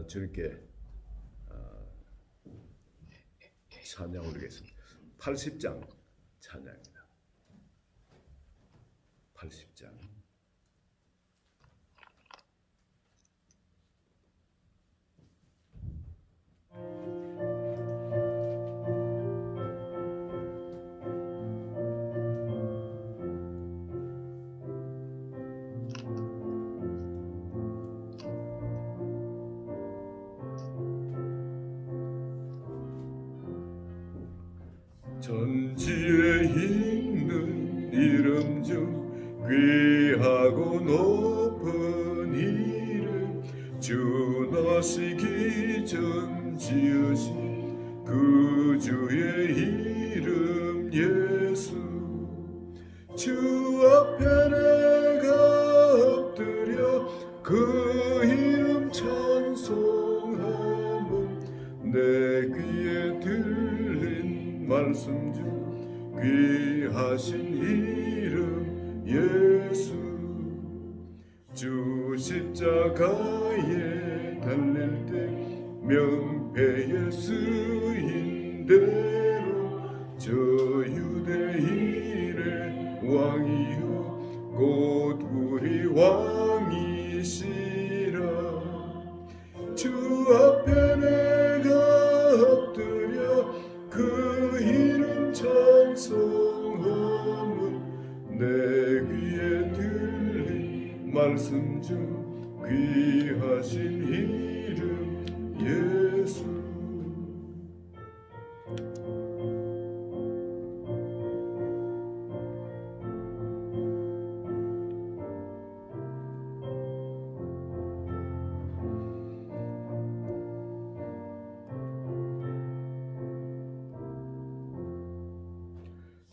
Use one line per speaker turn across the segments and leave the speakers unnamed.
주님께 찬양 올리겠습니다. 80장 찬양입니다. 80장. 전지에 있는 이름 중 귀하고 높은 이름, 주 나시기 전 지으신 그 주의 이름 예수. 주 앞에 내가 엎드려 그 이름 찬송하면 내 귀에 들린 말씀 중 귀하신 이름 예수. 주 십자가에 달릴 때 명패에 쓰인 대로 저 유대인의 왕이요 곧 우리 왕이시라. 주 앞에 내가 엎드려 그 이름 찬송하면 내 귀에 들린 말씀 중 귀하신 이름 예수.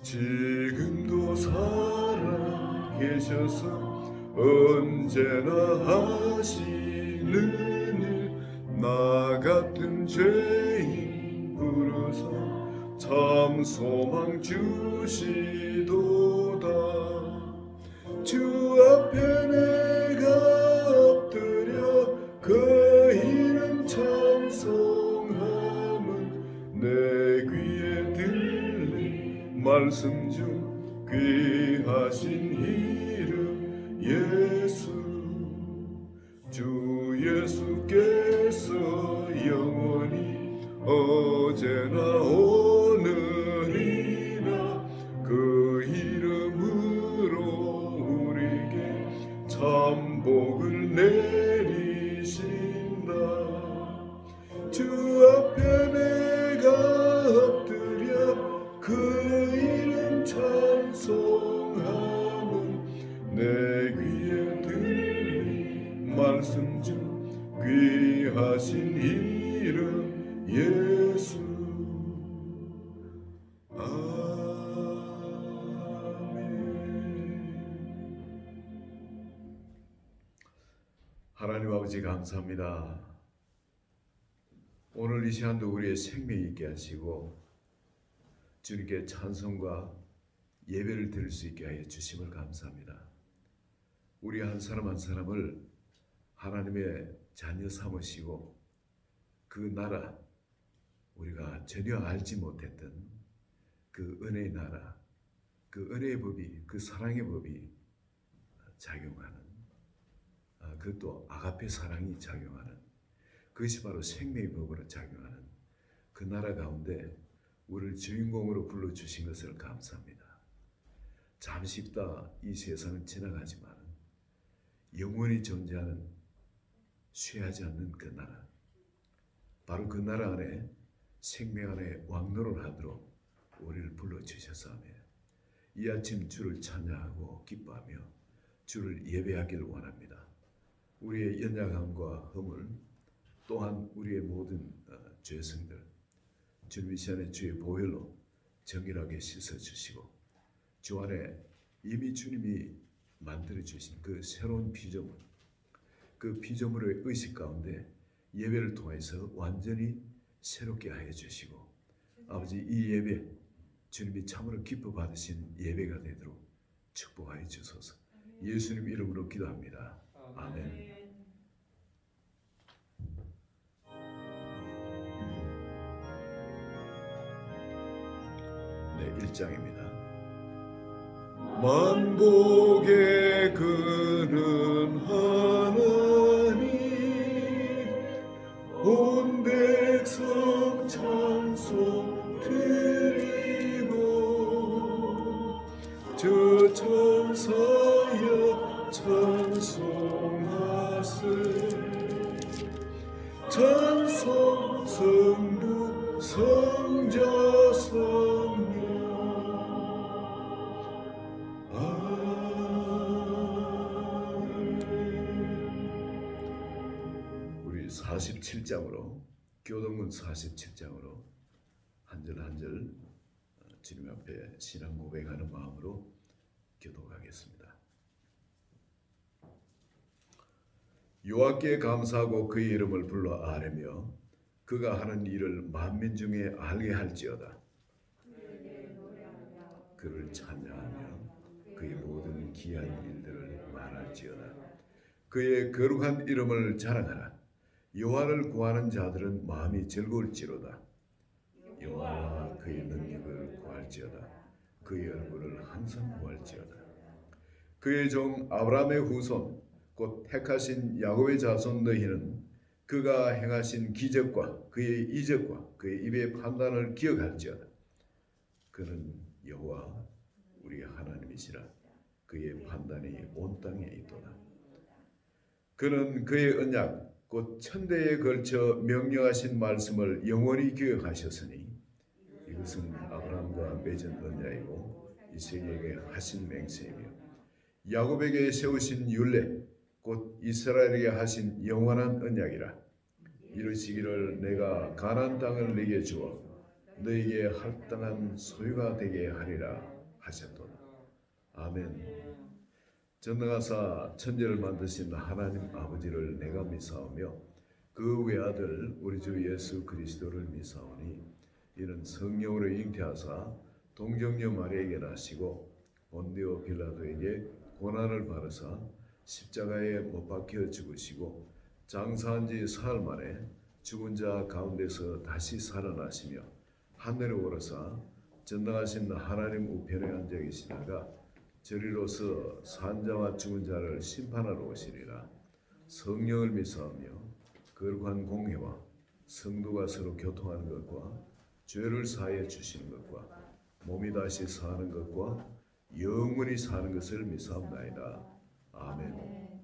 지금도 살아계셔서 언제나 하시는 일, 나 같은 죄인 부르사 참 소망 주시도다. 주 앞에 내가 엎드려 그 이름 찬송하면 내 귀에 들린 말씀 중 귀하신 이름 예수. 주 예수께서 영원히 어제나 오늘이나 그 이름으로 우리에게 참 복을 내리신다. 주 앞에 내가 엎드려 그 이름 찬송하면 내 귀에 들린 말씀 중 귀하신 이름 예수. 하나님 아버지 감사합니다. 오늘 이 시간도 우리의 생명 있게 하시고 주님께 찬송과 예배를 드릴 수 있게 하여 주심을 감사합니다. 우리 한 사람 한 사람을 하나님의 자녀 삼으시고 그 나라, 우리가 전혀 알지 못했던 그 은혜의 나라, 그 은혜의 법이, 그 사랑의 법이 작용하는, 그것도 아가페 사랑이 작용하는, 그것이 바로 생명의 법으로 작용하는 그 나라 가운데 우리를 주인공으로 불러주신 것을 감사합니다. 잠시 있다 이 세상은 지나가지만 영원히 존재하는, 쇠하지 않는 그 나라, 바로 그 나라 안에 생명 안에 왕노를 하도록 우리를 불러주셔서 이 아침 주를 찬양하고 기뻐하며 주를 예배하기를 원합니다. 우리의 연약함과 허물, 또한 우리의 모든 죄성들 주님 이 시간에 주의 보혈로 정결하게 씻어주시고 주 안에 이미 주님이 만들어주신 그 새로운 피조물, 그 피조물의 의식 가운데 예배를 통해서 완전히 새롭게 하여 주시고 아버지 이 예배 주님이 참으로 기뻐 받으신 예배가 되도록 축복하여 주소서. 예수님 이름으로 기도합니다. 아멘. 1장입니다. 만복의 그는 하나님 온 백성 찬송 드리고 저 천사여 찬송하세 찬송 성부 성자 성령 아멘. 우리 47장으로 교동문 47장으로 한 절 한 절 주님 앞에 신앙 고백하는 마음으로 교독하겠습니다. 여호와께 감사하고 그의 이름을 불러 아뢰며 그가 하는 일을 만민 중에 알게 할지어다. 그를 찬양하며 그의 모든 귀한 일들을 말할지어다. 그의 거룩한 이름을 자랑하라. 여호와를 구하는 자들은 마음이 즐거울지로다. 여호와와 그의 능력을 구할지어다. 그의 얼굴을 항상 구할지어다. 그의 종 아브라함의 후손 곧 택하신 야곱의 자손 너희는 그가 행하신 기적과 그의 이적과 그의 입의 판단을 기억할지어다. 그는 여호와 우리 하나님이시라. 그의 판단이 온 땅에 있도다. 그는 그의 언약 곧 천대에 걸쳐 명령하신 말씀을 영원히 기억하셨으니 이것은 아브라함과 맺은 언약이고 이삭에게 하신 맹세이며 야곱에게 세우신 율례 곧 이스라엘에게 하신 영원한 언약이라. 이르시기를 내가 가나안 땅을 네게 주어 너에게 할당한 소유가 되게 하리라 하셨도다. 아멘. 전능하사 천지를 만드신 하나님 아버지를 내가 미사오며 그 외아들 우리 주 예수 그리스도를 미사오니 이는 성령으로 잉태하사 동정녀 마리아에게 나시고 본디오 빌라도에게 고난을 받으사 십자가에 못 박혀 죽으시고 장사한 지 사흘 만에 죽은 자 가운데서 다시 살아나시며 하늘에 오르사 전능하신 하나님 우편에 앉아 계시다가 저리로서 산 자와 죽은 자를 심판하러 오시리라. 성령을 미사하며 거룩한 공회와 성도가 서로 교통하는 것과 죄를 사하여 주시는 것과 몸이 다시 사는 것과 영원히 사는 것을 미사합나이다. 아멘.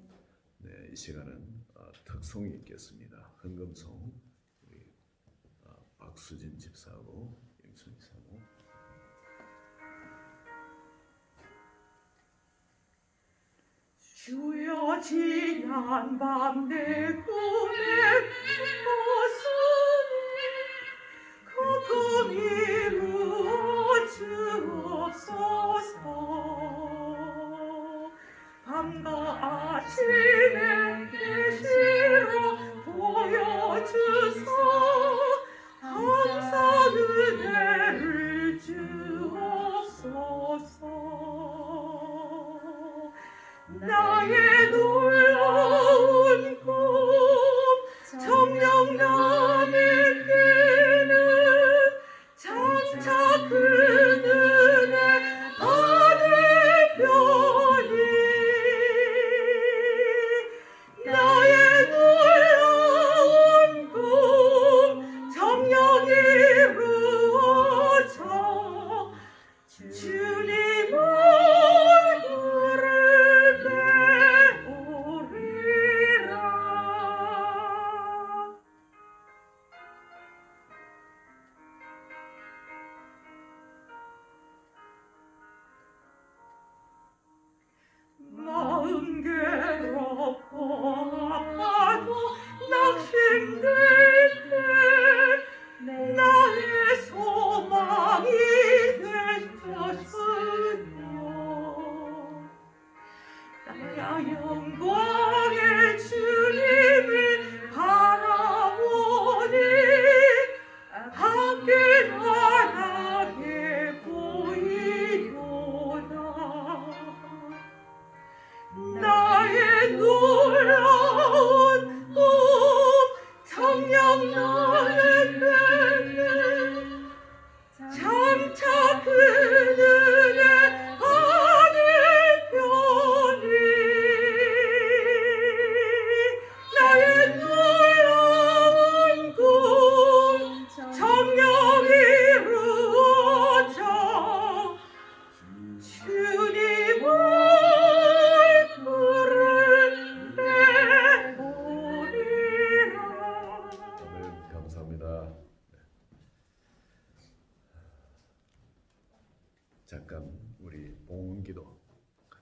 네, 이 시간은 특송이 있겠습니다. 헌금송 우리 박수진 집사하고 임순희 사모.
주여 지난 밤 내 꿈에 벗으니 그 꿈이 무엇주옵소서. 밤과 아침에 계시로 보여주소. 항상 은혜를 주옵소서. 나의 놀라운 꿈 정녕 나에게는 장차 그 은혜 받을 편이. 나의 놀라운 꿈 정녕 이루어져 주님 얼굴을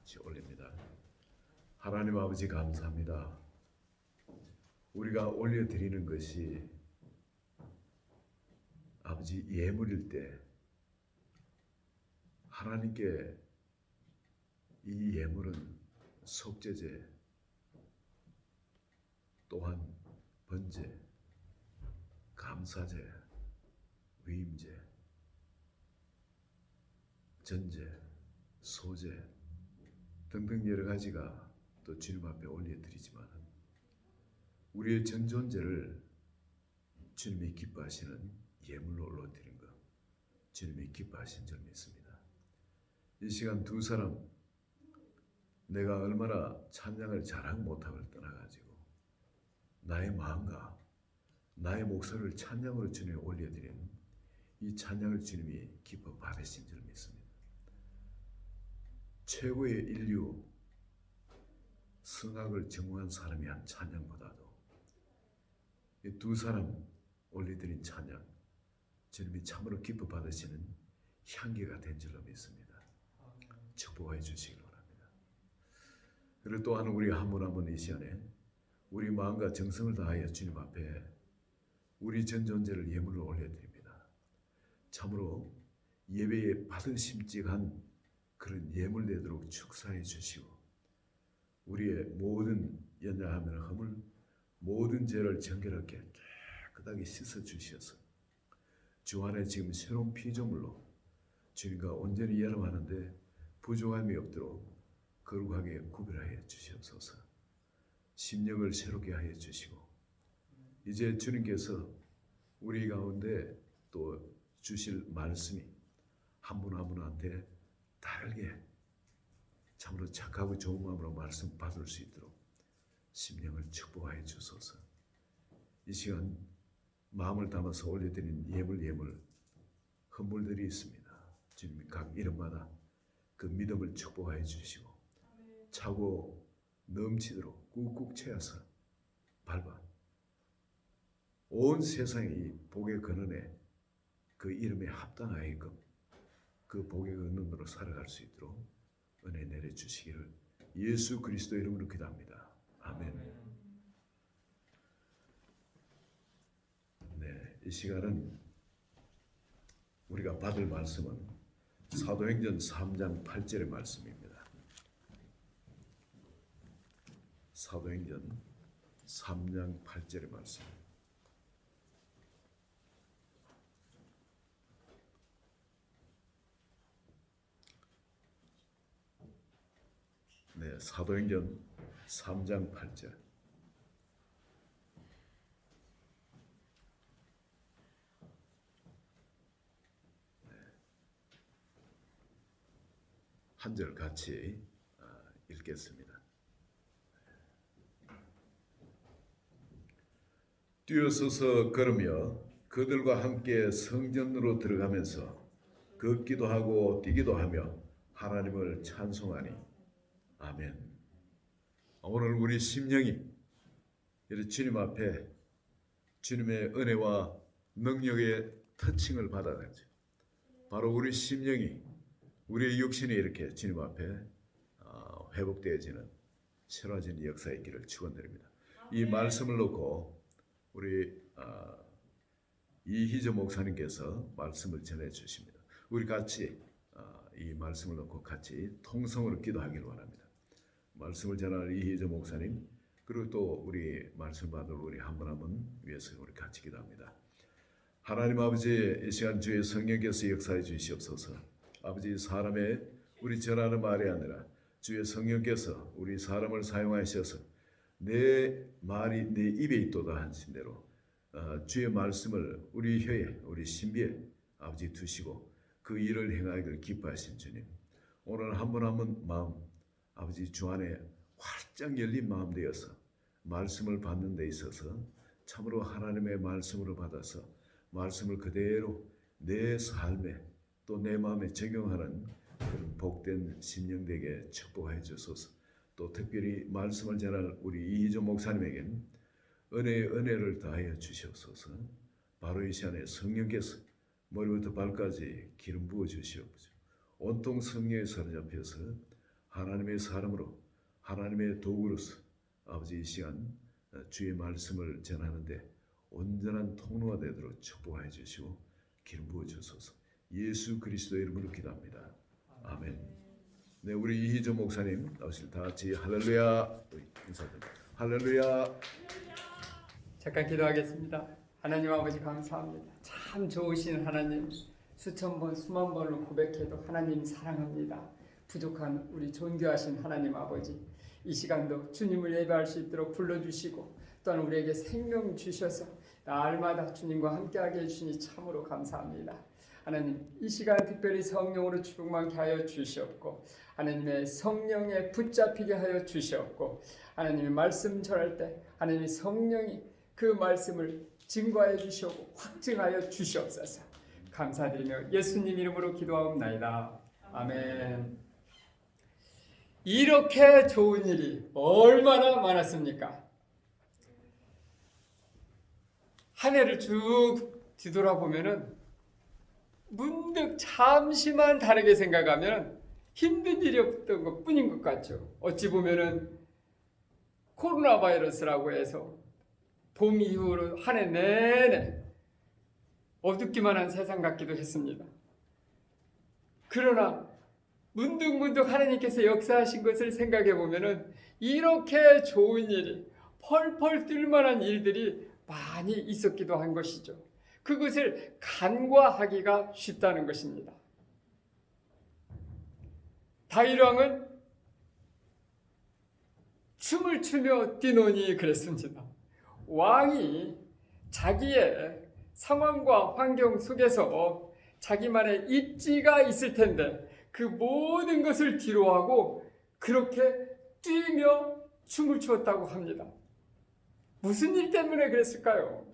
같이 올립니다. 하나님 아버지 감사합니다. 우리가 올려드리는 것이 아버지 예물일 때 하나님께 이 예물은 속죄제 또한 번제, 감사제, 위임제, 전제, 소제 등등 여러 가지가 또 주님 앞에 올려드리지만 우리의 전존제를 주님이 기뻐하시는 예물로 올려드린 것 주님이 기뻐하신 줄 믿습니다. 이 시간 두 사람 내가 얼마나 찬양을 잘하고 못함을 떠나가지고 나의 마음과 나의 목소리를 찬양으로 주님에 올려드린 이 찬양을 주님이 기뻐 받으신 줄 믿습니다. 최고의 인류 성악을 전무한 사람이 한 찬양보다도 이 두 사람 올려드린 찬양 주님이 참으로 기뻐 받으시는 향기가 된 줄로 믿습니다. 축복해 주시기 바랍니다. 그리고 또한 우리 한 분 한 분 이 시간에 우리 마음과 정성을 다하여 주님 앞에 우리 전 존재를 예물로 올려드립니다. 참으로 예배에 받으심직한 그런 예물 되도록 축사해 주시고 우리의 모든 연약함이나 허물 모든 죄를 정결하게 깨끗하게 씻어 주셔서 주 안에 지금 새로운 피조물로 주님과 온전히 연합하는데 부족함이 없도록 거룩하게 구별하여 주시옵소서. 심령을 새롭게 하여 주시고 이제 주님께서 우리 가운데 또 주실 말씀이 한 분 한 분한테 다르게 참으로 착하고 좋은 마음으로 말씀 받을 수 있도록 심령을 축복하여 주소서. 이 시간 마음을 담아서 올려드린 예물 헌물들이 있습니다. 주님이 각 이름마다 그 믿음을 축복하여 주시고 차고 넘치도록 꾹꾹 채워서 밟아 온 세상이 이 복의 근원에 그 이름에 합당하게끔 그 복의 근원으로 살아갈 수 있도록 은혜 내려주시기를 예수 그리스도 이름으로 기도합니다. 아멘. 네, 이 시간은 우리가 받을 말씀은 사도행전 3장 8절의 말씀입니다. 사도행전 3장 8절의 말씀. 네, 사도행전 3장 8절. 한 절 같이 읽겠습니다. 뛰어서서 걸으며 그들과 함께 성전으로 들어가면서 걷기도 하고 뛰기도 하며 하나님을 찬송하니 아멘. 오늘 우리 심령이 이렇게 주님 앞에 주님의 은혜와 능력의 터칭을 받아가지고 바로 우리 심령이 우리의 육신이 이렇게 주님 앞에 회복되어지는 새로워지는 역사의 길을 축원드립니다. 이 말씀을 놓고 우리 이희조 목사님께서 말씀을 전해 주십니다. 우리 같이 이 말씀을 놓고 같이 통성으로 기도하기를 원합니다. 말씀을 전하는 이희조 목사님 그리고 또 우리 말씀 받을 우리 한 분 한 분 위해서 우리 같이 기도합니다. 하나님 아버지 이 시간 주의 성령께서 역사해 주시옵소서. 아버지 사람의 우리 전하는 말이 아니라 주의 성령께서 우리 사람을 사용하셔서 내 말이 내 입에 있도다 하신 대로 주의 말씀을 우리 혀에 우리 신비에 아버지 두시고 그 일을 행하기를 기뻐하신 주님 오늘 한 분 한 분 마음 아버지 주 안에 활짝 열린 마음 되어서 말씀을 받는 데 있어서 참으로 하나님의 말씀으로 받아서 말씀을 그대로 내 삶에 또 내 마음에 적용하는 그런 복된 심령 되게 축복해 주소서. 또 특별히 말씀을 전할 우리 이희조 목사님에게는 은혜의 은혜를 다하여 주시옵소서. 바로 이 시간에 성령께서 머리부터 발까지 기름 부어 주시옵소서. 온통 성령에 사로잡혀서 하나님의 사람으로 하나님의 도구로서 아버지 이 시간 주의 말씀을 전하는데 온전한 통로가 되도록 축복하여 주시고 기름 부어 주소서. 예수 그리스도의 이름으로 기도합니다. 아멘. 네, 우리 이희조 목사님 나오실 다 같이 할렐루야 인사드립니다. 할렐루야.
잠깐 기도하겠습니다. 하나님 아버지 감사합니다. 참 좋으신 하나님, 수천 번 수만 번을 고백해도 하나님 사랑합니다. 부족한 우리 존귀하신 하나님 아버지, 이 시간도 주님을 예배할 수 있도록 불러주시고 또한 우리에게 생명 주셔서 날마다 주님과 함께하게 해주시니 참으로 감사합니다. 하나님, 이 시간 특별히 성령으로 충만케 하여 주시옵고 하나님의 성령에 붙잡히게 하여 주시옵고 하나님의 말씀 전할 때 하나님의 성령이 그 말씀을 증거하여 주시옵고 확증하여 주시옵소서. 감사드리며 예수님 이름으로 기도하옵나이다. 아멘. 이렇게 좋은 일이 얼마나 많았습니까? 한 해를 쭉 뒤돌아보면은 문득 잠시만 다르게 생각하면 힘든 일이 없던 것 뿐인 것 같죠. 어찌 보면은 코로나 바이러스라고 해서 봄 이후로 한 해 내내 어둡기만 한 세상 같기도 했습니다. 그러나 문득문득 하나님께서 역사하신 것을 생각해 보면은 이렇게 좋은 일이 펄펄 뛸 만한 일들이 많이 있었기도 한 것이죠. 그것을 간과하기가 쉽다는 것입니다. 다윗 왕은 춤을 추며 뛰노니 그랬습니다. 왕이 자기의 상황과 환경 속에서 자기만의 입지가 있을 텐데 그 모든 것을 뒤로하고 그렇게 뛰며 춤을 추었다고 합니다. 무슨 일 때문에 그랬을까요?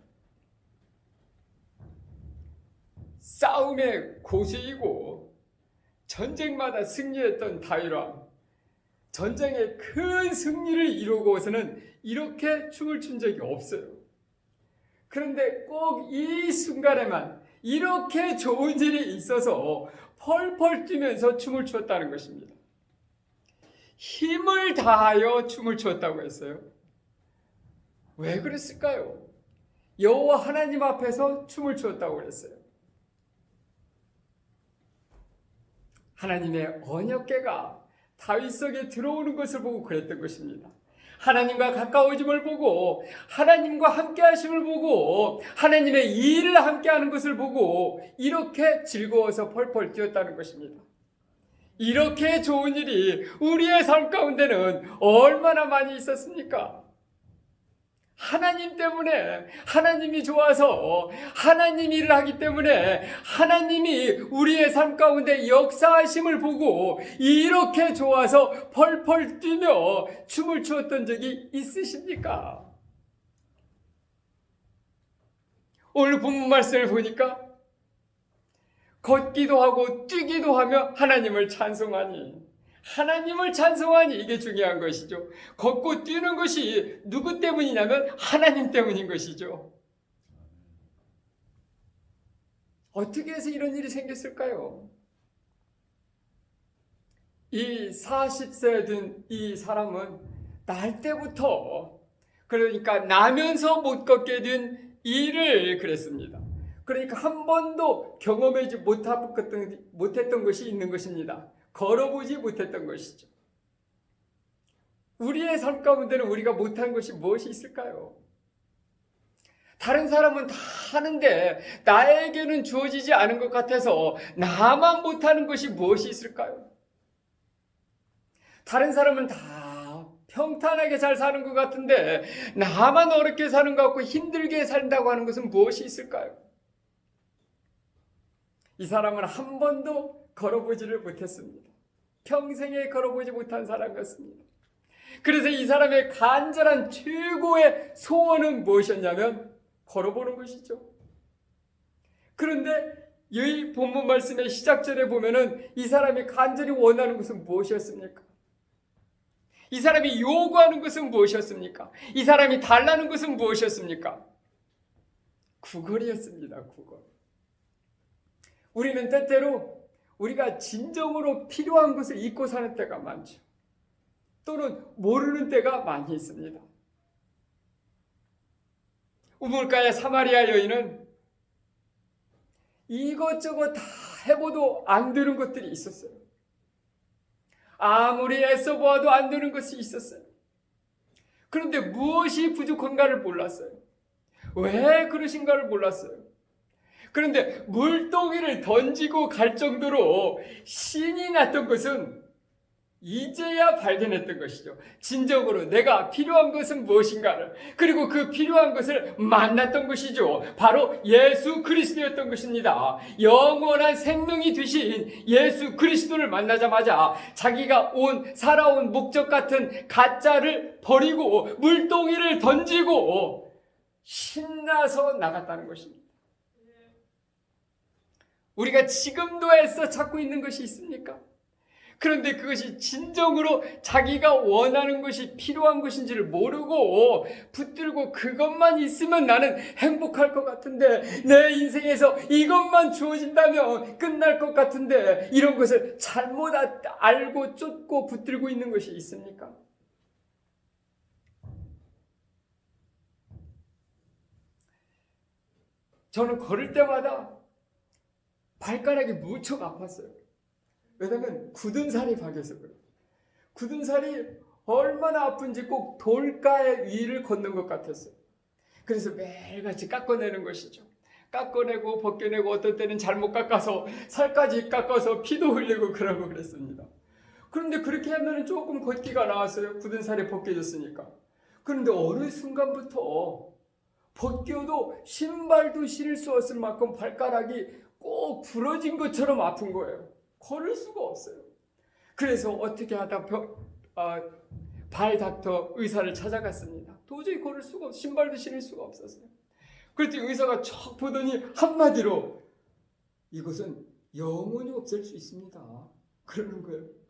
싸움의 고수이고 전쟁마다 승리했던 다윗왕, 전쟁의 큰 승리를 이루고서는 이렇게 춤을 춘 적이 없어요. 그런데 꼭 이 순간에만 이렇게 좋은 일이 있어서 펄펄 뛰면서 춤을 추었다는 것입니다. 힘을 다하여 춤을 추었다고 했어요. 왜 그랬을까요? 여호와 하나님 앞에서 춤을 추었다고 그랬어요. 하나님의 언약궤가 다윗 속에 들어오는 것을 보고 그랬던 것입니다. 하나님과 가까워짐을 보고 하나님과 함께 하심을 보고 하나님의 일을 함께 하는 것을 보고 이렇게 즐거워서 펄펄 뛰었다는 것입니다. 이렇게 좋은 일이 우리의 삶 가운데는 얼마나 많이 있었습니까? 하나님 때문에, 하나님이 좋아서 하나님 일을 하기 때문에 하나님이 우리의 삶 가운데 역사하심을 보고 이렇게 좋아서 펄펄 뛰며 춤을 추었던 적이 있으십니까? 오늘 본문 말씀을 보니까 걷기도 하고 뛰기도 하며 하나님을 찬송하니 이게 중요한 것이죠. 걷고 뛰는 것이 누구 때문이냐면 하나님 때문인 것이죠. 어떻게 해서 이런 일이 생겼을까요? 이 40세 된 이 사람은 날 때부터 그러니까 나면서 못 걷게 된 일을 그랬습니다. 그러니까 한 번도 경험하지 못했던 것이 있는 것입니다. 걸어보지 못했던 것이죠. 우리의 삶 가운데는 우리가 못한 것이 무엇이 있을까요? 다른 사람은 다 하는데 나에게는 주어지지 않은 것 같아서 나만 못하는 것이 무엇이 있을까요? 다른 사람은 다 평탄하게 잘 사는 것 같은데 나만 어렵게 사는 것 같고 힘들게 산다고 하는 것은 무엇이 있을까요? 이 사람은 한 번도 걸어보지를 못했습니다. 평생에 걸어보지 못한 사람 같습니다. 그래서 이 사람의 간절한 최고의 소원은 무엇이었냐면 걸어보는 것이죠. 그런데 이 본문 말씀의 시작절에 보면은 이 사람이 간절히 원하는 것은 무엇이었습니까? 이 사람이 요구하는 것은 무엇이었습니까? 이 사람이 달라는 것은 무엇이었습니까? 구걸이었습니다. 구걸. 우리는 때때로 우리가 진정으로 필요한 것을 잊고 사는 때가 많죠. 또는 모르는 때가 많이 있습니다. 우물가의 사마리아 여인은 이것저것 다 해봐도 안 되는 것들이 있었어요. 아무리 애써 보아도 안 되는 것이 있었어요. 그런데 무엇이 부족한가를 몰랐어요. 왜 그러신가를 몰랐어요. 그런데 물동이를 던지고 갈 정도로 신이 났던 것은 이제야 발견했던 것이죠. 진정으로 내가 필요한 것은 무엇인가를, 그리고 그 필요한 것을 만났던 것이죠. 바로 예수 그리스도였던 것입니다. 영원한 생명이 되신 예수 그리스도를 만나자마자 자기가 살아온 목적 같은 가짜를 버리고 물동이를 던지고 신나서 나갔다는 것입니다. 우리가 지금도 애써 찾고 있는 것이 있습니까? 그런데 그것이 진정으로 자기가 원하는 것이 필요한 것인지를 모르고 붙들고 그것만 있으면 나는 행복할 것 같은데, 내 인생에서 이것만 주어진다면 끝날 것 같은데, 이런 것을 잘못 알고 쫓고 붙들고 있는 것이 있습니까? 저는 걸을 때마다 발가락이 무척 아팠어요. 왜냐면 굳은 살이 박여서 그래요. 굳은 살이 얼마나 아픈지 꼭 돌가의 위를 걷는 것 같았어요. 그래서 매일같이 깎아내는 것이죠. 깎아내고 벗겨내고, 어떤 때는 잘못 깎아서 살까지 깎아서 피도 흘리고 그러고 그랬습니다. 그런데 그렇게 하면 조금 걷기가 나왔어요. 굳은 살이 벗겨졌으니까. 그런데 어느 순간부터 벗겨도 신발도 신을 수 없을 만큼 발가락이 꼭 부러진 것처럼 아픈 거예요. 걸을 수가 없어요. 그래서 어떻게 하다 발 닥터 의사를 찾아갔습니다. 도저히 걸을 수가 없어요. 신발도 신을 수가 없었어요. 그랬더니 의사가 척 보더니 한마디로 이것은 영원히 없앨 수 있습니다. 그러는 거예요.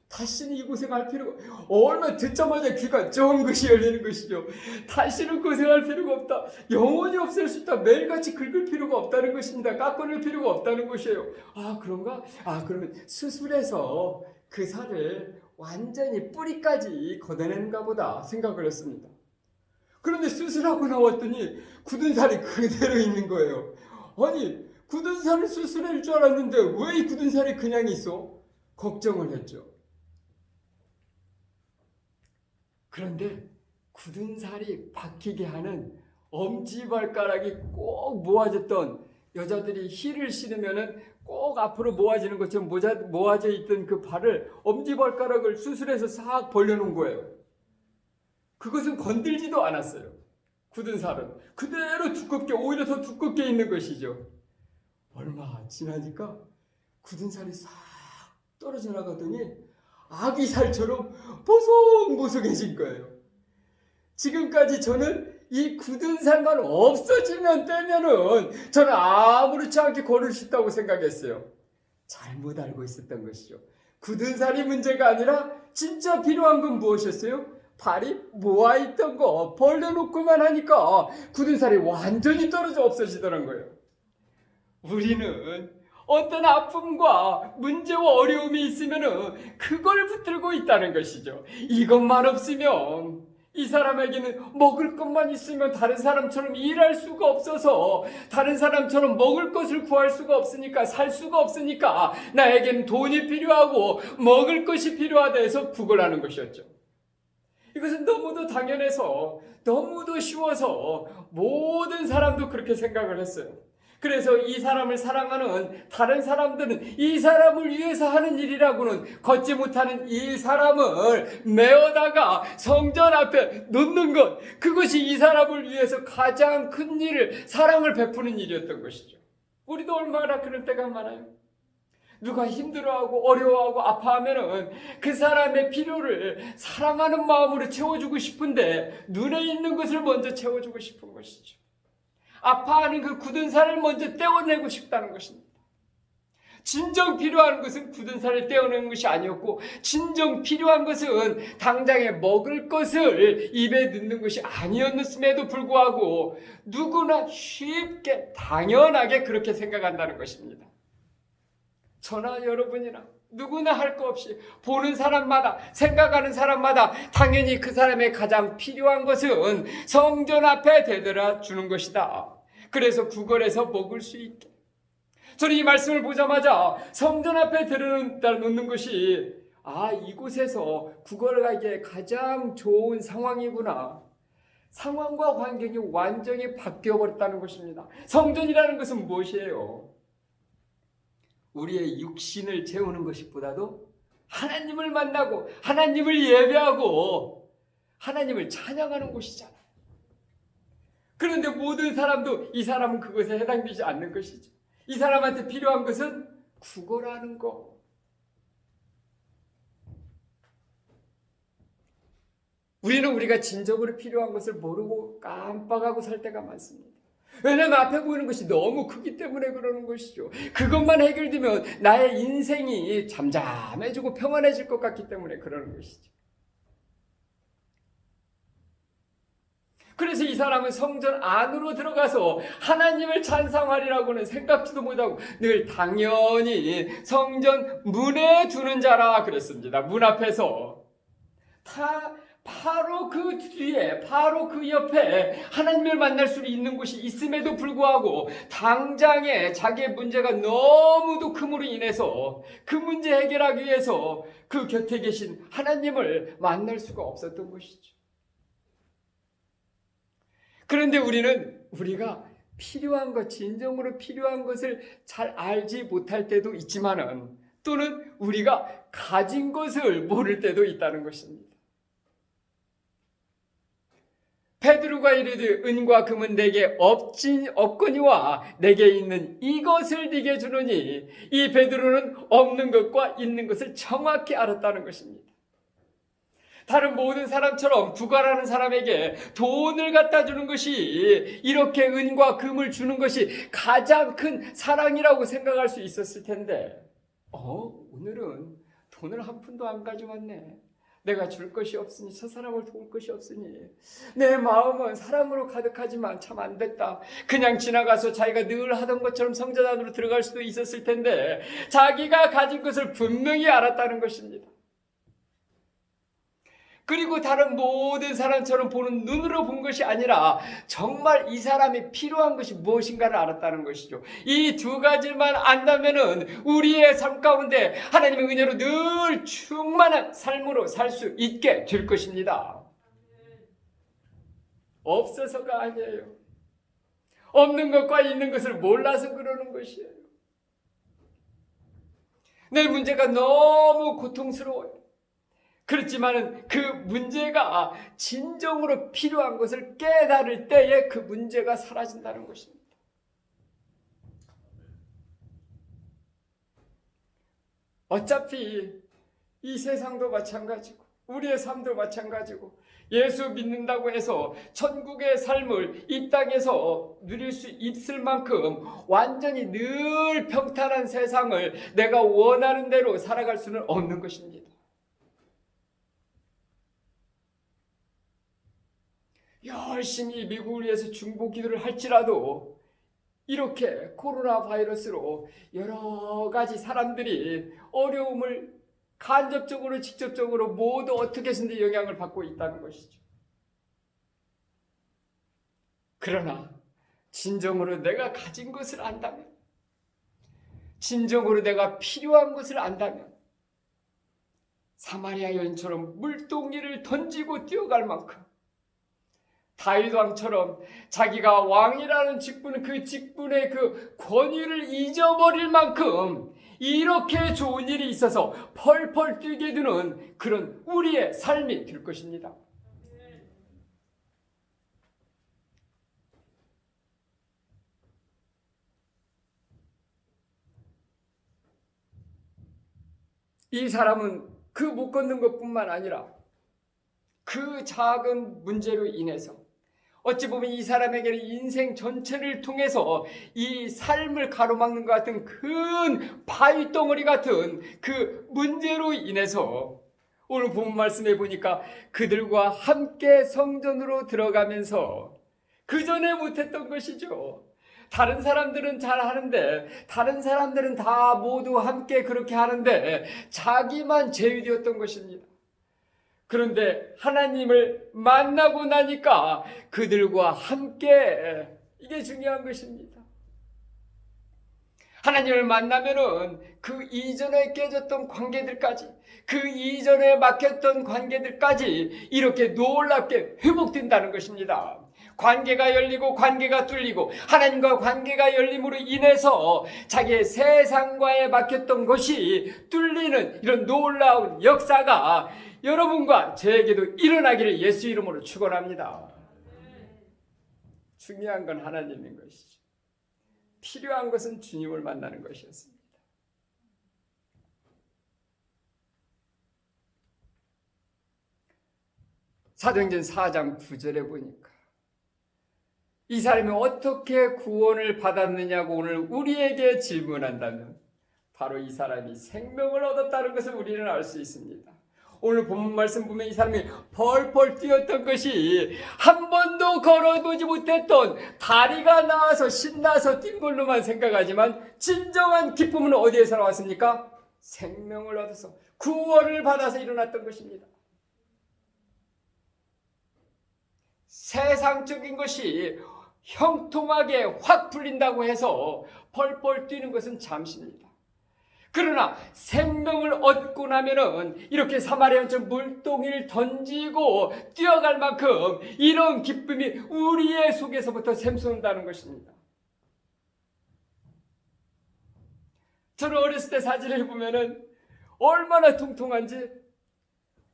다시는 이 고생할 필요가, 얼마 듣자마자 귀가 쫑긋이 열리는 것이죠. 다시는 고생할 필요가 없다. 영원히 없앨 수 있다. 매일같이 긁을 필요가 없다는 것입니다. 깎아낼 필요가 없다는 것이에요. 아, 그런가? 아, 그러면 수술해서 그 살을 완전히 뿌리까지 걷어내는가 보다 생각을 했습니다. 그런데 수술하고 나왔더니 굳은 살이 그대로 있는 거예요. 아니, 굳은 살을 수술할 줄 알았는데 왜 이 굳은 살이 그냥 있어? 걱정을 했죠. 그런데 굳은 살이 박히게 하는 엄지발가락이 꼭 모아졌던, 여자들이 힐을 신으면은 꼭 앞으로 모아지는 것처럼 모아져 있던 그 발을, 엄지발가락을 수술해서 싹 벌려놓은 거예요. 그것은 건들지도 않았어요. 굳은 살은 그대로 두껍게, 오히려 더 두껍게 있는 것이죠. 얼마 지나니까 굳은 살이 싹 떨어져 나가더니 아기 살처럼 보송보송해진 거예요. 지금까지 저는 이 굳은 살만 없어지면 떼면은 저는 아무렇지 않게 걸을 수 있다고 생각했어요. 잘못 알고 있었던 것이죠. 굳은 살이 문제가 아니라 진짜 필요한 건 무엇이었어요? 발이 모아있던 거 벌려놓고만 하니까 굳은 살이 완전히 떨어져 없어지더란 거예요. 우리는 어떤 아픔과 문제와 어려움이 있으면 그걸 붙들고 있다는 것이죠. 이것만 없으면, 이 사람에게는 먹을 것만 있으면 다른 사람처럼 일할 수가 없어서, 다른 사람처럼 먹을 것을 구할 수가 없으니까, 살 수가 없으니까 나에게는 돈이 필요하고 먹을 것이 필요하다 해서 구걸하는 것이었죠. 이것은 너무도 당연해서, 너무도 쉬워서 모든 사람도 그렇게 생각을 했어요. 그래서 이 사람을 사랑하는 다른 사람들은 이 사람을 위해서 하는 일이라고는 걷지 못하는 이 사람을 메어다가 성전 앞에 놓는 것, 그것이 이 사람을 위해서 가장 큰 일을, 사랑을 베푸는 일이었던 것이죠. 우리도 얼마나 그럴 때가 많아요. 누가 힘들어하고 어려워하고 아파하면은 그 사람의 필요를 사랑하는 마음으로 채워주고 싶은데 눈에 있는 것을 먼저 채워주고 싶은 것이죠. 아파하는 그 굳은 살을 먼저 떼어내고 싶다는 것입니다. 진정 필요한 것은 굳은 살을 떼어내는 것이 아니었고, 진정 필요한 것은 당장에 먹을 것을 입에 넣는 것이 아니었음에도 불구하고 누구나 쉽게 당연하게 그렇게 생각한다는 것입니다. 저나 여러분이나 누구나 할 거 없이 보는 사람마다, 생각하는 사람마다 당연히 그 사람의 가장 필요한 것은 성전 앞에 대들어 주는 것이다. 그래서 구걸해서 먹을 수 있게. 저는 이 말씀을 보자마자 성전 앞에 들여놓다 놓는 것이 이곳에서 구걸하기에 가장 좋은 상황이구나. 상황과 환경이 완전히 바뀌어버렸다는 것입니다. 성전이라는 것은 무엇이에요? 우리의 육신을 채우는 것보다도 하나님을 만나고 하나님을 예배하고 하나님을 찬양하는 곳이잖아요. 그런데 모든 사람도 이 사람은 그것에 해당되지 않는 것이죠. 이 사람한테 필요한 것은 구걸하는 것. 우리는 우리가 진정으로 필요한 것을 모르고 깜빡하고 살 때가 많습니다. 왜냐하면 앞에 보이는 것이 너무 크기 때문에 그러는 것이죠. 그것만 해결되면 나의 인생이 잠잠해지고 평안해질 것 같기 때문에 그러는 것이죠. 그래서 이 사람은 성전 안으로 들어가서 하나님을 찬송하리라고는 생각지도 못하고 늘 당연히 성전 문에 두는 자라 그랬습니다. 문 앞에서 바로 그 뒤에, 바로 그 옆에 하나님을 만날 수 있는 곳이 있음에도 불구하고 당장에 자기의 문제가 너무도 큼으로 인해서 그 문제 해결하기 위해서 그 곁에 계신 하나님을 만날 수가 없었던 것이죠. 그런데 우리가 필요한 것, 진정으로 필요한 것을 잘 알지 못할 때도 있지만은 또는 우리가 가진 것을 모를 때도 있다는 것입니다. 베드로가 이르되 은과 금은 내게 없거니와 내게 있는 이것을 네게 주노니, 이 베드로는 없는 것과 있는 것을 정확히 알았다는 것입니다. 다른 모든 사람처럼 구걸하는 사람에게 돈을 갖다 주는 것이, 이렇게 은과 금을 주는 것이 가장 큰 사랑이라고 생각할 수 있었을 텐데, 오늘은 돈을 한 푼도 안 가져왔네. 내가 줄 것이 없으니, 저 사람을 도울 것이 없으니, 내 마음은 사랑으로 가득하지만 참 안 됐다. 그냥 지나가서 자기가 늘 하던 것처럼 성전 안으로 들어갈 수도 있었을 텐데, 자기가 가진 것을 분명히 알았다는 것입니다. 그리고 다른 모든 사람처럼 보는 눈으로 본 것이 아니라 정말 이 사람이 필요한 것이 무엇인가를 알았다는 것이죠. 이 두 가지만 안다면은 우리의 삶 가운데 하나님의 은혜로 늘 충만한 삶으로 살 수 있게 될 것입니다. 없어서가 아니에요. 없는 것과 있는 것을 몰라서 그러는 것이에요. 내 문제가 너무 고통스러워요. 그렇지만은 그 문제가 진정으로 필요한 것을 깨달을 때에 그 문제가 사라진다는 것입니다. 어차피 이 세상도 마찬가지고 우리의 삶도 마찬가지고, 예수 믿는다고 해서 천국의 삶을 이 땅에서 누릴 수 있을 만큼 완전히 늘 평탄한 세상을 내가 원하는 대로 살아갈 수는 없는 것입니다. 열심히 미국을 위해서 중보 기도를 할지라도 이렇게 코로나 바이러스로 여러 가지 사람들이 어려움을 간접적으로 직접적으로 모두 어떻게 해서든지 영향을 받고 있다는 것이죠. 그러나 진정으로 내가 가진 것을 안다면, 진정으로 내가 필요한 것을 안다면 사마리아 여인처럼 물동이를 던지고 뛰어갈 만큼, 다윗 왕처럼 자기가 왕이라는 직분, 그 직분의 그 권위를 잊어버릴 만큼 이렇게 좋은 일이 있어서 펄펄 뛰게 되는 그런 우리의 삶이 될 것입니다. 이 사람은 그 못 걷는 것뿐만 아니라 그 작은 문제로 인해서 어찌 보면 이 사람에게는 인생 전체를 통해서 이 삶을 가로막는 것 같은 큰 바위 덩어리 같은 그 문제로 인해서 오늘 본 말씀에 보니까 그들과 함께 성전으로 들어가면서 그 전에 못했던 것이죠. 다른 사람들은 잘 하는데, 다른 사람들은 다 모두 함께 그렇게 하는데 자기만 제외되었던 것입니다. 그런데 하나님을 만나고 나니까 그들과 함께, 이게 중요한 것입니다. 하나님을 만나면은 그 이전에 깨졌던 관계들까지, 그 이전에 막혔던 관계들까지 이렇게 놀랍게 회복된다는 것입니다. 관계가 열리고 관계가 뚫리고 하나님과 관계가 열림으로 인해서 자기의 세상과의 막혔던 것이 뚫리는 이런 놀라운 역사가 여러분과 저에게도 일어나기를 예수 이름으로 축원합니다. 중요한 건 하나님인 것이죠. 필요한 것은 주님을 만나는 것이었습니다. 사도행전 4장 9절에 보니까 이 사람이 어떻게 구원을 받았느냐고 오늘 우리에게 질문한다면 바로 이 사람이 생명을 얻었다는 것을 우리는 알 수 있습니다. 오늘 본문 말씀 보면 이 사람이 펄펄 뛰었던 것이 한 번도 걸어보지 못했던, 다리가 나와서 신나서 뛴 걸로만 생각하지만 진정한 기쁨은 어디에서 나왔습니까? 생명을 얻어서 구원을 받아서 일어났던 것입니다. 세상적인 것이 형통하게 확 풀린다고 해서 펄펄 뛰는 것은 잠시입니다. 그러나 생명을 얻고 나면은 이렇게 사마리아처럼 물동이를 던지고 뛰어갈 만큼 이런 기쁨이 우리의 속에서부터 샘솟는다는 것입니다. 저는 어렸을 때 사진을 보면은 얼마나 통통한지,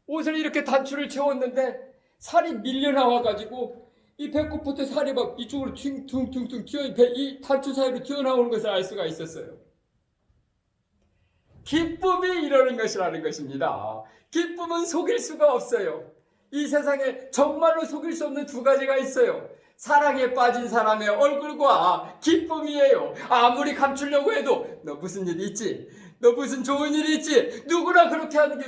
옷을 이렇게 단추를 채웠는데 살이 밀려 나와가지고 이 배꼽부터 살이 막 이쪽으로 퉁퉁퉁 이 단추 사이로 튀어나오는 것을 알 수가 있었어요. 기쁨이 이러는 것이라는 것입니다. 기쁨은 속일 수가 없어요. 이 세상에 정말로 속일 수 없는 두 가지가 있어요. 사랑에 빠진 사람의 얼굴과 기쁨이에요. 아무리 감추려고 해도 너 무슨 일이 있지? 너 무슨 좋은 일이 있지? 누구나 그렇게 하는 게,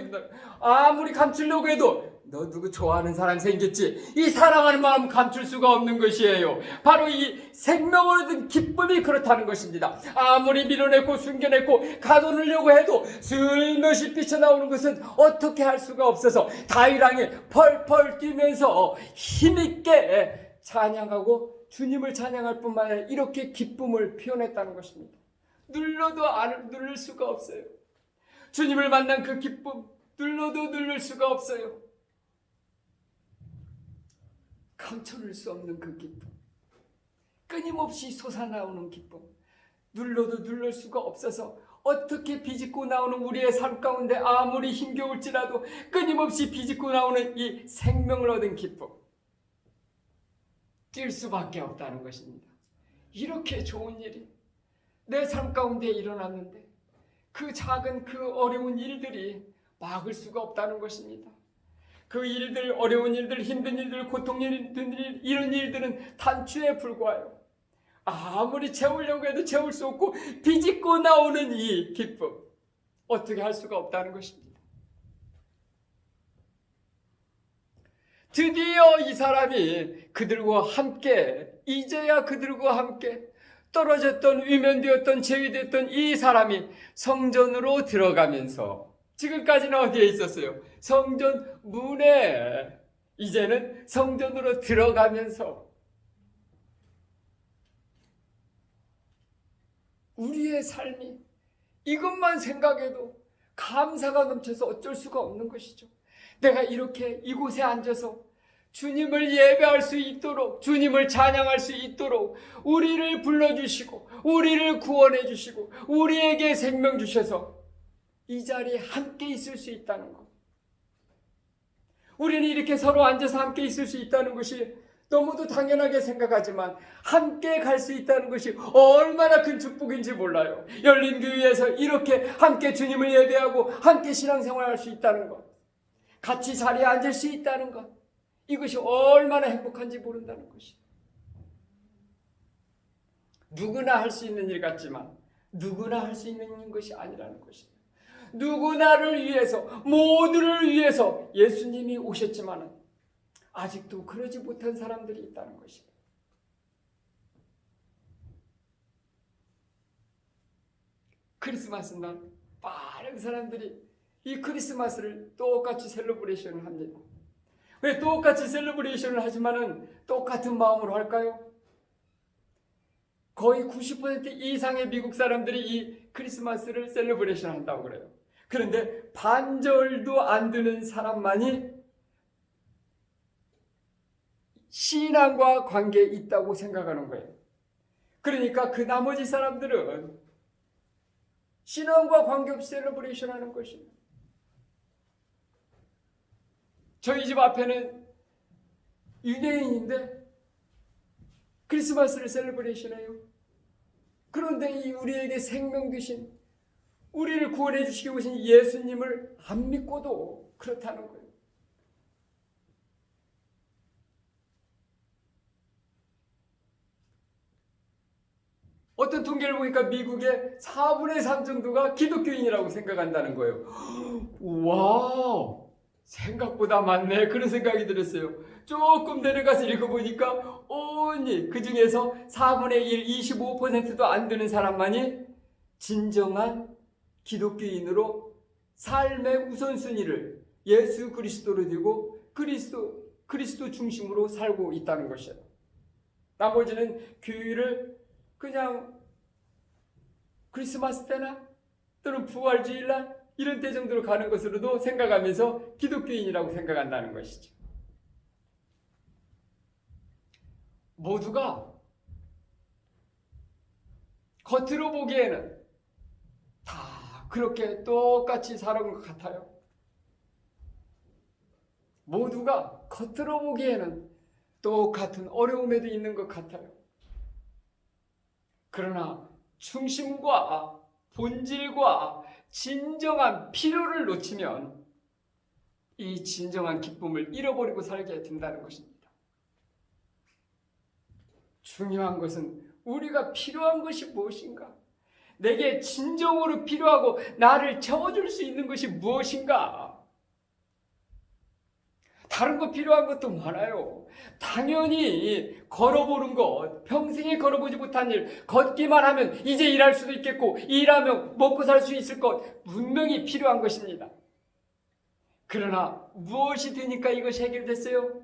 아무리 감추려고 해도 너 누구 좋아하는 사람 생겼지? 이 사랑하는 마음 감출 수가 없는 것이에요. 바로 이 생명을 얻은 기쁨이 그렇다는 것입니다. 아무리 밀어내고 숨겨내고 가둬놓으려고 해도 슬며시 삐쳐나오는 것은 어떻게 할 수가 없어서 다윗왕이 펄펄 뛰면서 힘있게 찬양하고 주님을 찬양할 뿐만 아니라 이렇게 기쁨을 표현했다는 것입니다. 눌러도 안 누를 수가 없어요. 주님을 만난 그 기쁨, 눌러도 누를 수가 없어요. 감춰낼 수 없는 그 기쁨, 끊임없이 솟아나오는 기쁨, 눌러도 누를 수가 없어서 어떻게 비집고 나오는 우리의 삶 가운데 아무리 힘겨울지라도 끊임없이 비집고 나오는 이 생명을 얻은 기쁨, 뛸 수밖에 없다는 것입니다. 이렇게 좋은 일이 내 삶 가운데 일어났는데 그 작은 그 어려운 일들이 막을 수가 없다는 것입니다. 그 일들, 어려운 일들, 힘든 일들, 고통 일들, 이런 일들은 단추에 불과해요. 아무리 채우려고 해도 채울 수 없고 비집고 나오는 이 기쁨, 어떻게 할 수가 없다는 것입니다. 드디어 이 사람이 그들과 함께, 이제야 그들과 함께 떨어졌던, 위면되었던, 제위되었던 이 사람이 성전으로 들어가면서, 지금까지는 어디에 있었어요? 성전 문에, 이제는 성전으로 들어가면서 우리의 삶이 이것만 생각해도 감사가 넘쳐서 어쩔 수가 없는 것이죠. 내가 이렇게 이곳에 앉아서 주님을 예배할 수 있도록, 주님을 찬양할 수 있도록 우리를 불러주시고 우리를 구원해 주시고 우리에게 생명 주셔서 이 자리에 함께 있을 수 있다는 것, 우리는 이렇게 서로 앉아서 함께 있을 수 있다는 것이 너무도 당연하게 생각하지만 함께 갈 수 있다는 것이 얼마나 큰 축복인지 몰라요. 열린 교회에서 이렇게 함께 주님을 예배하고 함께 신앙생활할 수 있다는 것, 같이 자리에 앉을 수 있다는 것, 이것이 얼마나 행복한지 모른다는 것이. 누구나 할 수 있는 일 같지만 누구나 할 수 있는 것이 아니라는 것입니다. 누구나를 위해서, 모두를 위해서 예수님이 오셨지만 아직도 그러지 못한 사람들이 있다는 것입니다. 크리스마스 날 많은 사람들이 이 크리스마스를 똑같이 셀러브레이션을 합니다. 왜 똑같이 셀러브레이션을 하지만은 똑같은 마음으로 할까요? 거의 90% 이상의 미국 사람들이 이 크리스마스를 셀러브레이션 한다고 그래요. 그런데 반절도 안 되는 사람만이 신앙과 관계에 있다고 생각하는 거예요. 그러니까 그 나머지 사람들은 신앙과 관계없이 셀러브레이션 하는 것입니다. 저희 집 앞에는 유대인인데 크리스마스를 셀러브레이션 해요. 그런데 이 우리에게 생명 주신, 우리를 구원해 주시기 오신 예수님을 안 믿고도 그렇다는 거예요. 어떤 통계를 보니까 미국의 4분의 3 정도가 기독교인이라고 생각한다는 거예요. 와우, 생각보다 많네. 그런 생각이 들었어요. 조금 내려가서 읽어보니까 온니 그 중에서 4분의 1, 25%도 안 되는 사람만이 진정한 기독교인으로 삶의 우선순위를 예수 그리스도로 두고 그리스도 중심으로 살고 있다는 것이에요. 나머지는 교회를 그냥 크리스마스 때나 또는 부활주일날 이런 때 정도로 가는 것으로도 생각하면서 기독교인이라고 생각한다는 것이죠. 모두가 겉으로 보기에는 다 그렇게 똑같이 사는 것 같아요. 모두가 겉으로 보기에는 똑같은 어려움에도 있는 것 같아요. 그러나 중심과 본질과 진정한 필요를 놓치면 이 진정한 기쁨을 잃어버리고 살게 된다는 것입니다. 중요한 것은 우리가 필요한 것이 무엇인가? 내게 진정으로 필요하고 나를 채워줄 수 있는 것이 무엇인가? 다른 거 필요한 것도 많아요. 당연히 걸어보는 것, 평생에 걸어보지 못한 일, 걷기만 하면 이제 일할 수도 있겠고 일하면 먹고 살 수 있을 것 분명히 필요한 것입니다. 그러나 무엇이 되니까 이것이 해결됐어요?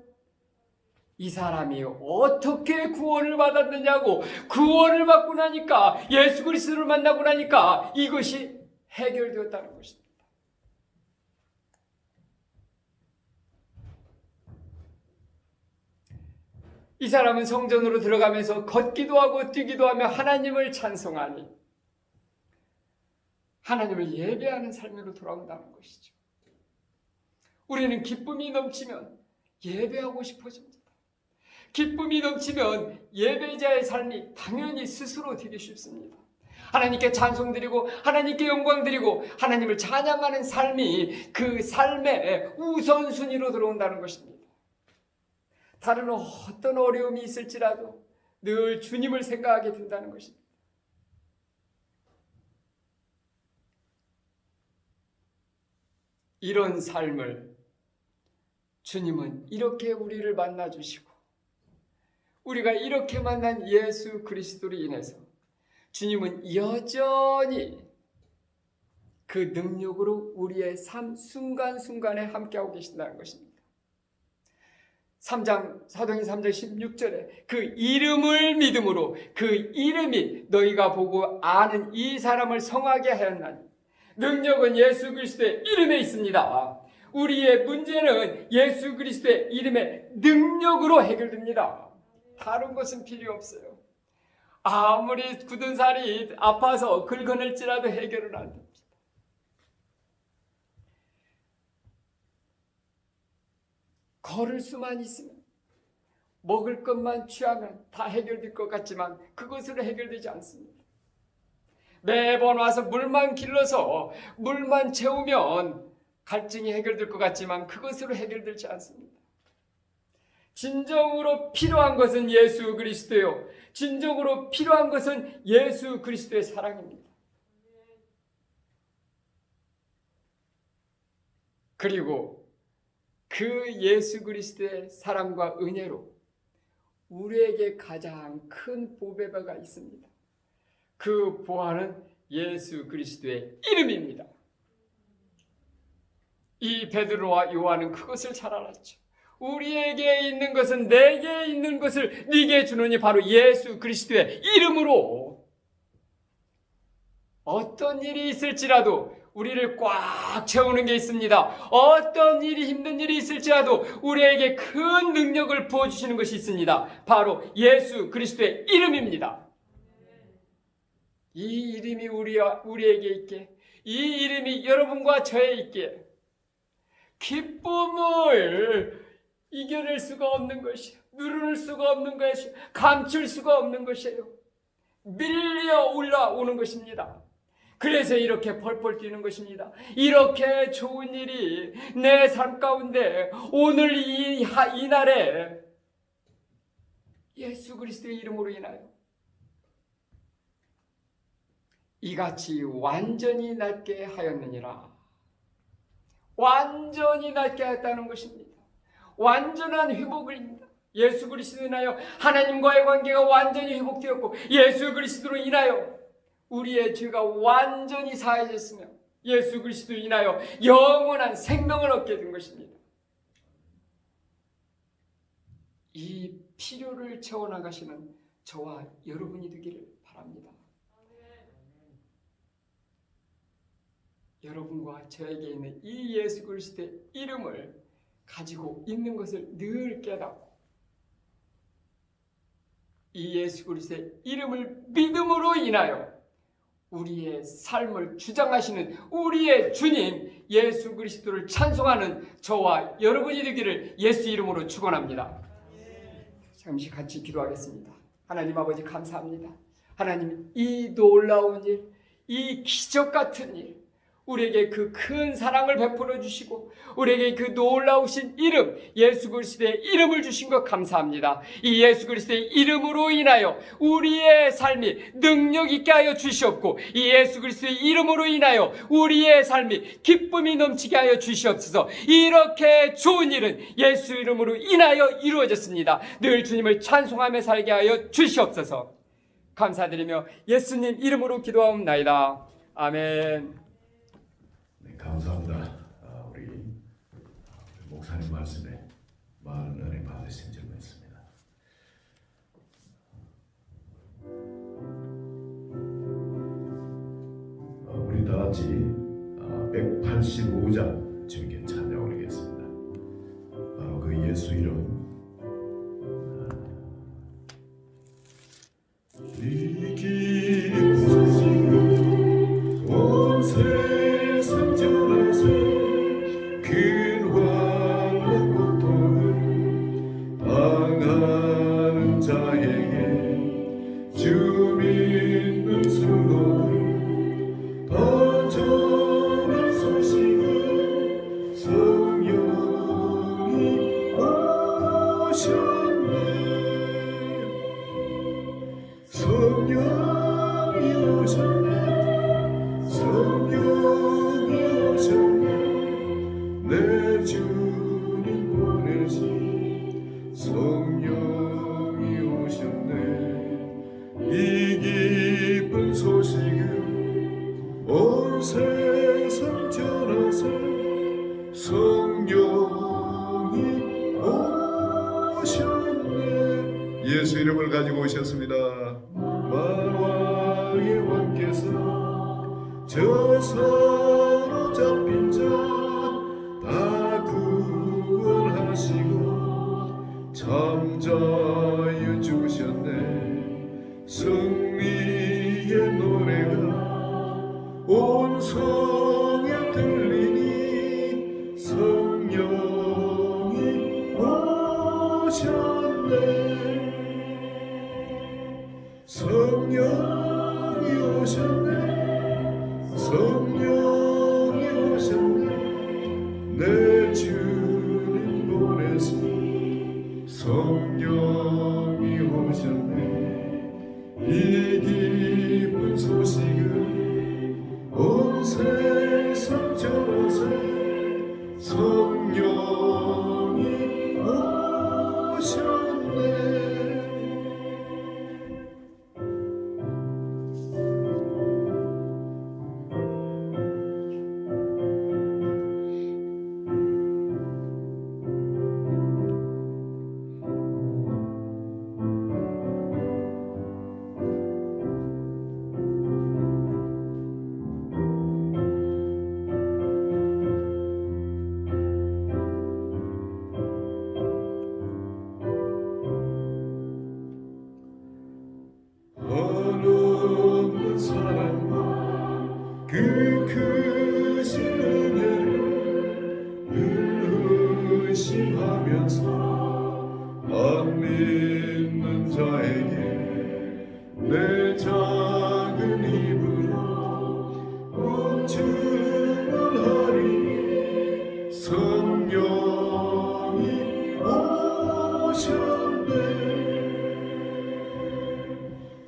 이 사람이 어떻게 구원을 받았느냐고, 구원을 받고 나니까, 예수 그리스도를 만나고 나니까 이것이 해결되었다는 것입니다. 이 사람은 성전으로 들어가면서 걷기도 하고 뛰기도 하며 하나님을 찬송하니 하나님을 예배하는 삶으로 돌아온다는 것이죠. 우리는 기쁨이 넘치면 예배하고 싶어집니다. 기쁨이 넘치면 예배자의 삶이 당연히 스스로 되기 쉽습니다. 하나님께 찬송드리고 하나님께 영광드리고 하나님을 찬양하는 삶이 그 삶의 우선순위로 들어온다는 것입니다. 다른 어떤 어려움이 있을지라도 늘 주님을 생각하게 된다는 것입니다. 이런 삶을 주님은 이렇게 우리를 만나주시고 우리가 이렇게 만난 예수 그리스도로 인해서 주님은 여전히 그 능력으로 우리의 삶 순간순간에 함께하고 계신다는 것입니다. 3장 사도행전 3장 16절에 그 이름을 믿음으로 그 이름이 너희가 보고 아는 이 사람을 성하게 하였나니 능력은 예수 그리스도의 이름에 있습니다. 우리의 문제는 예수 그리스도의 이름의 능력으로 해결됩니다. 다른 것은 필요 없어요. 아무리 굳은 살이 아파서 긁어낼지라도 해결은 안 됩니다. 걸을 수만 있으면 먹을 것만 취하면 다 해결될 것 같지만 그것으로 해결되지 않습니다. 매번 와서 물만 길러서 물만 채우면 갈증이 해결될 것 같지만 그것으로 해결되지 않습니다. 진정으로 필요한 것은 예수 그리스도요. 진정으로 필요한 것은 예수 그리스도의 사랑입니다. 그리고 그 예수 그리스도의 사랑과 은혜로 우리에게 가장 큰 보배가 있습니다. 그 보화는 예수 그리스도의 이름입니다. 이 베드로와 요한은 그것을 잘 알았죠. 우리에게 있는 것은 내게 있는 것을 네게 주노니 바로 예수 그리스도의 이름으로 어떤 일이 있을지라도 우리를 꽉 채우는 게 있습니다. 어떤 일이 힘든 일이 있을지라도 우리에게 큰 능력을 부어주시는 것이 있습니다. 바로 예수 그리스도의 이름입니다. 이 이름이 우리에게 있게, 이 이름이 여러분과 저에 있게 기쁨을 이겨낼 수가 없는 것이에요. 누를 수가 없는 것이에요. 감출 수가 없는 것이에요. 밀려 올라오는 것입니다. 그래서 이렇게 펄펄 뛰는 것입니다. 이렇게 좋은 일이 내 삶 가운데 오늘 이날에 예수 그리스도의 이름으로 인하여 이같이 완전히 낫게 하였느니라. 완전히 낫게 하였다는 것입니다. 완전한 회복입니다. 예수 그리스도로 인하여 하나님과의 관계가 완전히 회복되었고 예수 그리스도로 인하여 우리의 죄가 완전히 사해졌으며 예수 그리스도로 인하여 영원한 생명을 얻게 된 것입니다. 이 필요를 채워나가시는 저와 여러분이 되기를 바랍니다. 여러분과 저에게 있는 이 예수 그리스도의 이름을 가지고 있는 것을 늘 깨닫고 이 예수 그리스도의 이름을 믿음으로 인하여 우리의 삶을 주장하시는 우리의 주님 예수 그리스도를 찬송하는 저와 여러분이 되기를 예수 이름으로 축원합니다. 잠시 같이 기도하겠습니다. 하나님 아버지 감사합니다. 하나님 이 놀라운 일, 이 기적 같은 일 우리에게 그 큰 사랑을 베풀어 주시고 우리에게 그 놀라우신 이름 예수 그리스도의 이름을 주신 것 감사합니다. 이 예수 그리스도의 이름으로 인하여 우리의 삶이 능력 있게 하여 주시옵고 이 예수 그리스도의 이름으로 인하여 우리의 삶이 기쁨이 넘치게 하여 주시옵소서. 이렇게 좋은 일은 예수 이름으로 인하여 이루어졌습니다. 늘 주님을 찬송하며 살게 하여 주시옵소서. 감사드리며 예수님 이름으로 기도하옵나이다. 아멘.
감사합니다. 우리 목사님 말씀에 많은 은혜 받으신 줄 믿습니다. 우리 다 같이 185장 주님께 찬양 올리겠습니다. 바로 그 예수 이름 이 기쁜 소식을 온 세상 전하세 근황과 고통을 당하는 자에게 주 믿는 순간을 더 전한 소식을 성령이 오셨네. 성령이 오셨네. 성령이 오셨네. 내 주님 보내신 성령이 오셨네. 이 기쁜 소식을 온 세상 전하세 성령이 오셨네. 예수 이름을 가지고 오셨습니다. 만왕의 왕께서 저 사로잡힌 자 다 구원하시고 잠자여 주셨네. 승리의 노래가 온 성에 들리니 성령이 오셨네. 성령이 오셨네. 성령이 오셨네. 내 주님 보내신 성령이 오셨네. 이 기쁜 소식을 온 세상 전하세 성령이 오셨네. 의심하면서 안 믿는 자에게 내 작은 입으로 문증을 하리. 성령이 오셨네.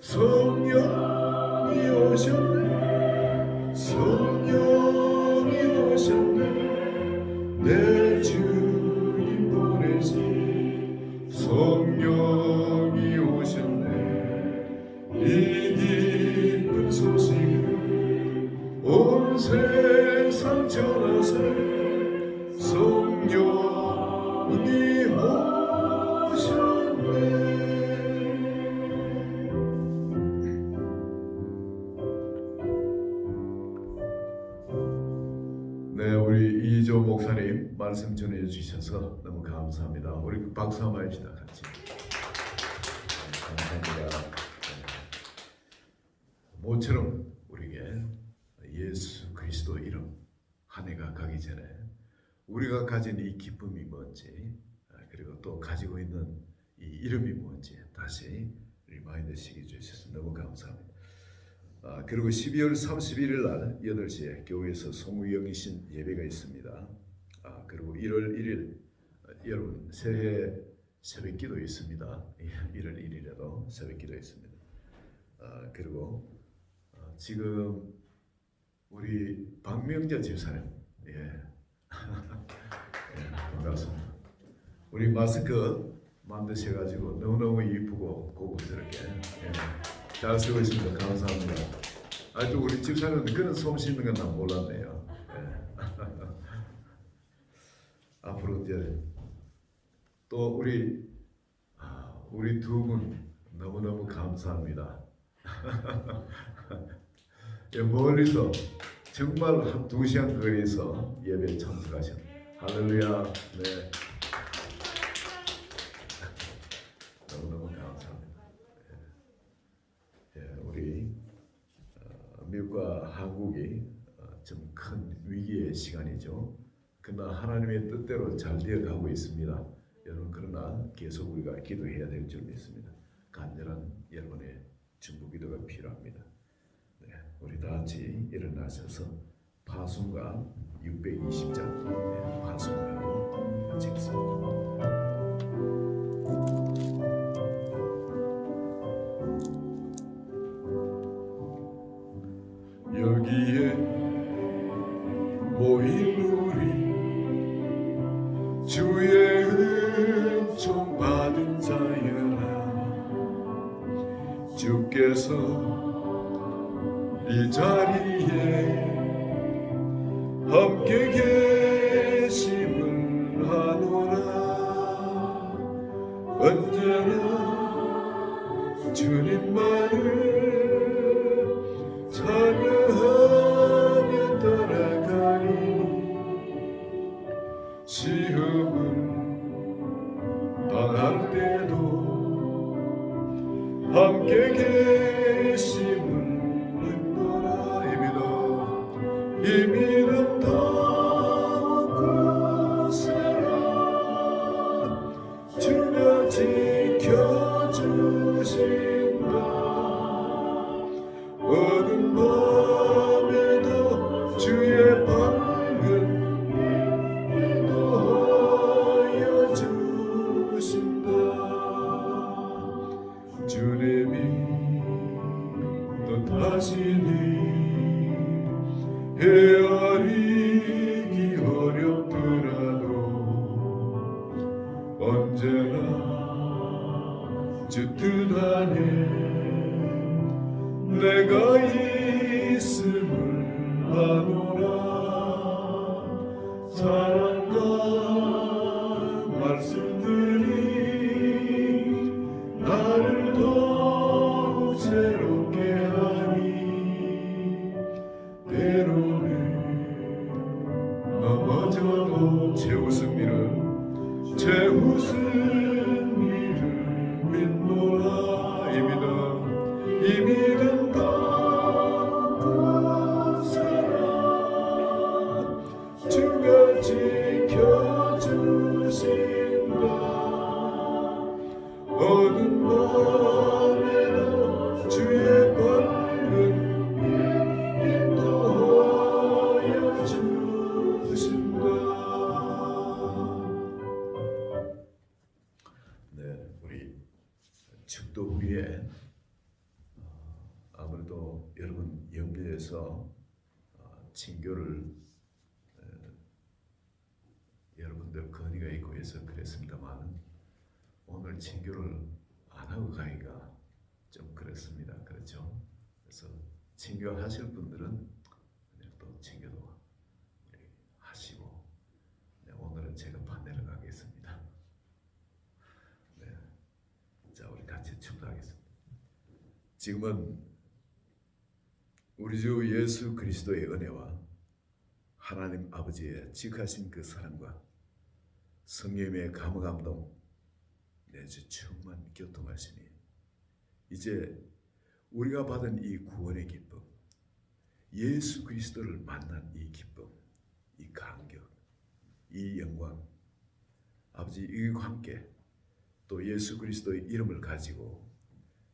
성령이 오셨네. 성령이 오셨네. 내 주님 보내신 성령이 오셨네. 이 기쁜 소식을 온 세상 전하세. 성령이 오셨네. 네, 우리 이조 목사님 말씀 전해 주셔서 너무 감사합니다. 우리 박수 한번 합시다, 같이. 감사합니다. 모처럼 우리에게 예수 그리스도 이름 한 해가 가기 전에 우리가 가진 이 기쁨이 뭔지, 그리고 또 가지고 있는 이 이름이 뭔지 다시 리마인드 시켜 주셔서 너무 감사합니다. 그리고 12월 31일 날 8시에 교회에서 송우영이신 예배가 있습니다. 그리고 1월 1일 여러분 새해 새벽기도 있습니다. 1월 1일에도 새벽기도 있습니다. 그리고 지금 우리 박명자 집사님, 예, 반갑습니다. 우리 마스크 만드셔가지고 너무너무 이쁘고 고급스럽게 잘 쓰고 있습니다. 감사합니다. 또 우리 집사님은 그런 솜씨 있는 건 난 몰랐네요. 앞으로 이제 또 우리 두 분 너무너무 감사합니다. 멀리서 정말 한 2시간 거리에서 예배에 참석하셨. 할렐루야. 네. 너무너무 감사합니다. 우리 미국과 한국이 좀 큰 위기의 시간이죠. 그러나 하나님의 뜻대로 잘 되어가고 있습니다. 여러분, 그러나 계속 우리가 기도해야 될 줄 믿습니다. 간절한 여러분의 중보기도가 필요합니다. 네, 우리 다 같이 일어나셔서 파송가 620장 파송가로 같이 읽습니다. 여기에 모인 우리 주의 은총 받은 자여라. 주께서 이 자리에 함께 계심을 하노라. 언제나 주님만을 찬양하며 따라가니 시험을 당할 때도 함께 계심을 믿노라. 이 믿음 더욱 굳세라. 주가 지켜주신다. 어두운 밤에도 주의 밝은 인도하여 주신다. 주님이 뜻하시니 헤아리기 어렵더라도 언제나 주 뜻 안에 내가 있음을 아노라. 사랑과 말씀들이 나를 더욱 새롭게 하니 때로는 넘어져도 제 웃음이를 믿노라. 이 믿음 굳세라. 주가 지켜주신다. 축도 후에 아무래도 여러분 영계에서 친교를 여러분들 건의가 있고 해서 그랬습니다만 오늘 친교를 안 하고 가기가 좀 그렇습니다. 그렇죠? 그래서 친교하실 분들은 그냥 또 친교도 우리 하시고 오늘은 제가 반대로 가겠습니다. 네, 자 우리 같이 축도하겠습니다. 지금은 우리 주 예수 그리스도의 은혜와 하나님 아버지의 지극하신 그 사랑과 성령의 감화감동 내주 충만 교통하시니 이제 우리가 받은 이 구원의 기쁨, 예수 그리스도를 만난 이 기쁨, 이 감격, 이 영광, 아버지 이와 함께 또 예수 그리스도의 이름을 가지고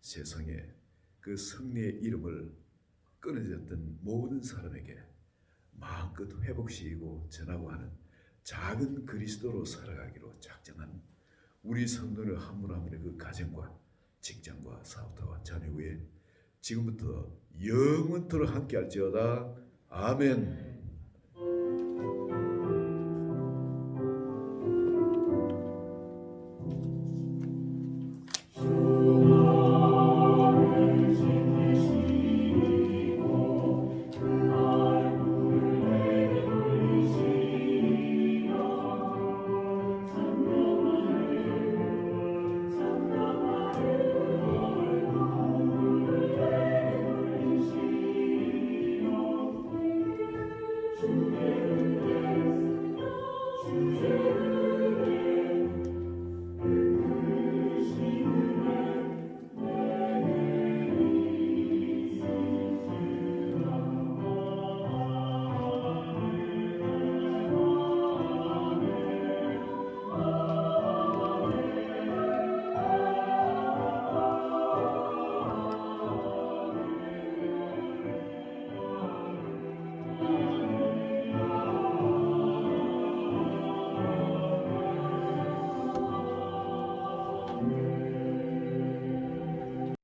세상에 그 승리의 이름을 끊어졌던 모든 사람에게 마음껏 회복시키고 전하고 하는 작은 그리스도로 살아가기로 작정한 우리 성도들 한 분 한 분의 그 가정과 직장과 사업과 자녀 위에 지금부터 영원토록 함께할지어다. 아멘.